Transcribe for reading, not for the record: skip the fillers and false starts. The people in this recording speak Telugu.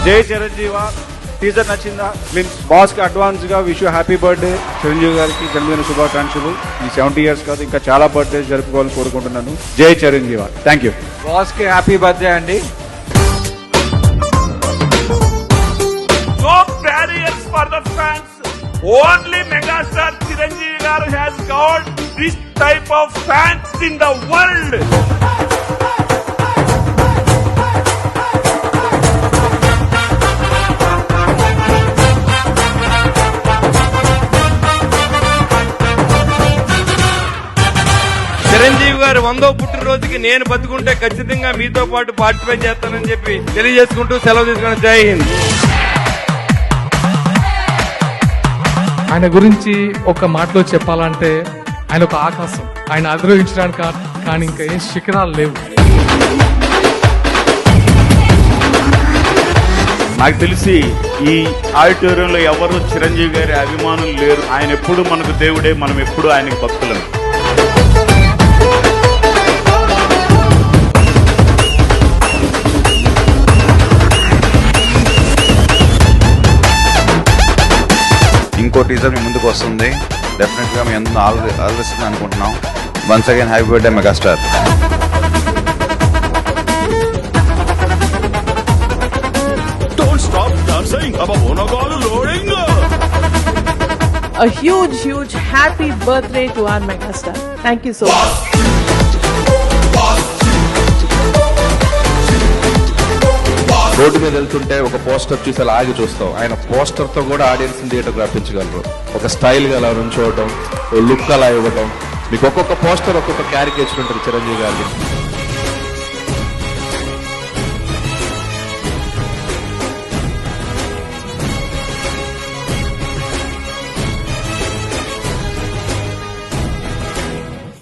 జై చిరంజీవ. టీజర్ నచ్చిందా? మీన్స్ బాస్ కి అడ్వాన్స్ గా wish you happy birthday. Chiranjeevi గారికి జన్మదిన శుభాకాంక్షలు. ఈ 70 years కాదు, ఇంకా చాలా బర్త్డేస్ జరుపుకోవాలని కోరుకుంటున్నాను. జై చిరంజీవ. Thank you. బాస్ కి హ్యాపీ బర్త్డే అండి. No barriers for the fans. Only megastar Chiranjeevi garu has got this type of fans in the world. Chiranjeevi గారు 100వ పుట్టినరోజుకి నేను బతుకుంటే ఖచ్చితంగా మీతో పాటు పార్టిసిపేట్ చేస్తానని చెప్పి తెలియజేసుకుంటూ సెలవు తీసుకుని జై హింద్. ఆయన గురించి ఒక మాటలో చెప్పాలంటే ఆయన ఒక ఆకాశం. ఆయన అధిరోహించడానికి కానీ ఇంకా ఏం శిఖరాలు లేవు. నాకు తెలిసి ఈ ఆడిటోరియంలో ఎవరు చిరంజీవి గారి అభిమానులు లేరు. ఆయన ఎప్పుడు మనకు దేవుడే, మనం ఎప్పుడు ఆయనకు భక్తులం. ఇంకో టీజర్ మీ ముందుకు వస్తుంది. డెఫినెట్ గా మీ అందరూ ఆలోచిస్తుంది అనుకుంటున్నాం. Once again happy birthday megastar. Don't stop dancing. Above loading. A huge happy birthday to our megastar. Thank you so much. Road మీద వెళ్తుంటే ఒక పోస్టర్ చూసి అలా ఆగి చూస్తాం. ఆయన పోస్టర్ తో కూడా ఆడియన్స్ థియేటర్ రప్పించగలరు. ఒక స్టైల్ గా అలా నుంచోవటం, లుక్ అలా ఇవ్వటం. మీకు ఒక్కొక్క పోస్టర్ ఒక్కొక్క క్యారికేచర్ ఉంటుంది చిరంజీవి గారికి.